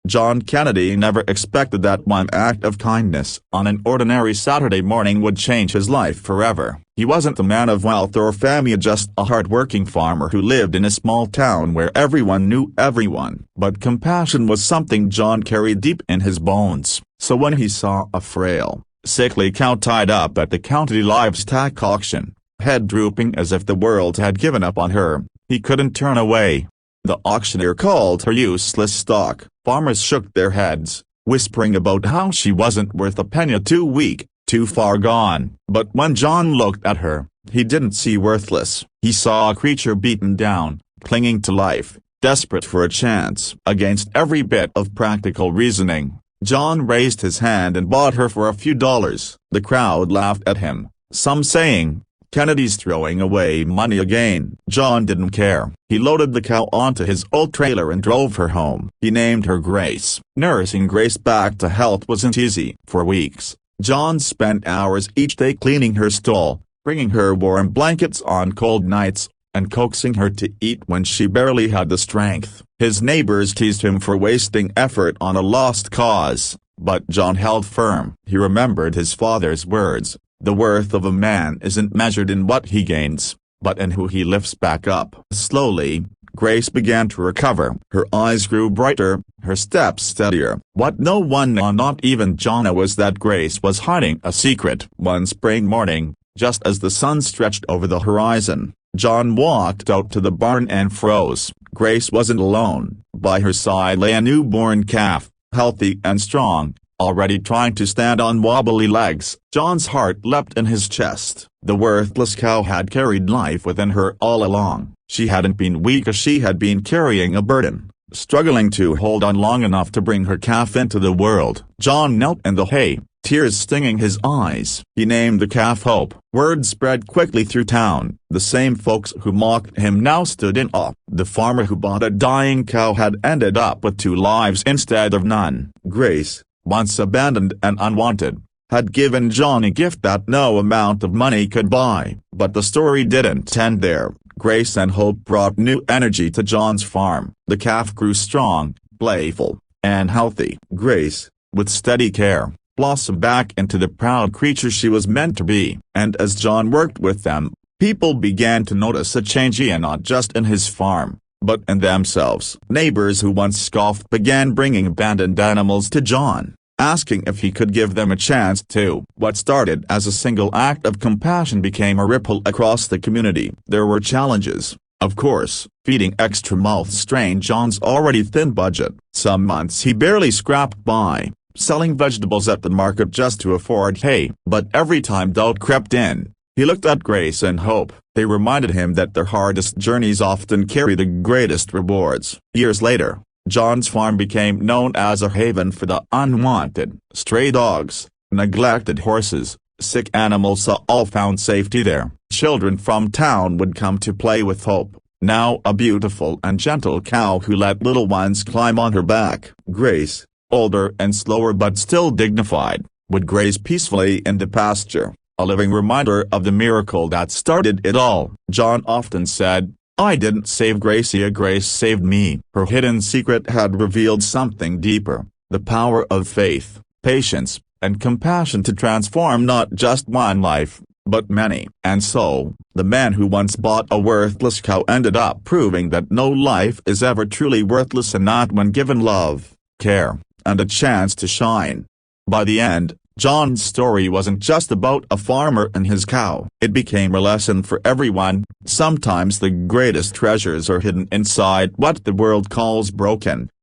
John Kennedy never expected that one act of kindness on an ordinary Saturday morning would change his life forever. He wasn't a man of wealth or fame, just a hard-working farmer who lived in a small town where everyone knew everyone. But compassion was something John carried deep in his bones. So when he saw a frail, sickly cow tied up at the county livestock auction, head drooping as if the world had given up on her, he couldn't turn away. The auctioneer called her useless stock. Farmers shook their heads, whispering about how she wasn't worth a penny, too weak, too far gone. But when John looked at her, he didn't see worthless. He saw a creature beaten down, clinging to life, desperate for a chance. Against every bit of practical reasoning, John raised his hand and bought her for a few dollars. The crowd laughed at him, some saying, "Kennedy's throwing away money again." John didn't care. He loaded the cow onto his old trailer and drove her home. He named her Grace. Nursing Grace back to health wasn't easy. For weeks, John spent hours each day cleaning her stall, bringing her warm blankets on cold nights, and coaxing her to eat when she barely had the strength. His neighbors teased him for wasting effort on a lost cause, but John held firm. He remembered his father's words. The worth of a man isn't measured in what he gains, but in who he lifts back up. Slowly, Grace began to recover. Her eyes grew brighter, her steps steadier. What no one knew, not even John, was that Grace was hiding a secret. One spring morning, just as the sun stretched over the horizon, John walked out to the barn and froze. Grace wasn't alone. By her side lay a newborn calf, healthy and strong, already trying to stand on wobbly legs. John's heart leapt in his chest. The worthless cow had carried life within her all along. She hadn't been weak, she had been carrying a burden, struggling to hold on long enough to bring her calf into the world. John knelt in the hay, tears stinging his eyes. He named the calf Hope. Word spread quickly through town. The same folks who mocked him now stood in awe. The farmer who bought a dying cow had ended up with 2 lives instead of none. Grace, once abandoned and unwanted, had given John a gift that no amount of money could buy. But the story didn't end there. Grace and Hope brought new energy to John's farm. The calf grew strong, playful, and healthy. Grace, with steady care, blossomed back into the proud creature she was meant to be. And as John worked with them, people began to notice a change, not just in his farm, but in themselves. Neighbors who once scoffed began bringing abandoned animals to John, asking if he could give them a chance too. What started as a single act of compassion became a ripple across the community. There were challenges, of course. Feeding extra mouths strained John's already thin budget. Some months he barely scraped by, selling vegetables at the market just to afford hay. But every time doubt crept in, he looked at Grace and Hope. They reminded him that their hardest journeys often carry the greatest rewards. Years later, John's farm became known as a haven for the unwanted. Stray dogs, neglected horses, sick animals all found safety there. Children from town would come to play with Hope, now a beautiful and gentle cow who let little ones climb on her back. Grace, older and slower but still dignified, would graze peacefully in the pasture, a living reminder of the miracle that started it all. John often said, "I didn't save Gracie, Grace saved me." Her hidden secret had revealed something deeper, the power of faith, patience, and compassion to transform not just one life, but many. And so, the man who once bought a worthless cow ended up proving that no life is ever truly worthless, and not when given love, care, and a chance to shine. By the end, John's story wasn't just about a farmer and his cow. It became a lesson for everyone. Sometimes the greatest treasures are hidden inside what the world calls broken,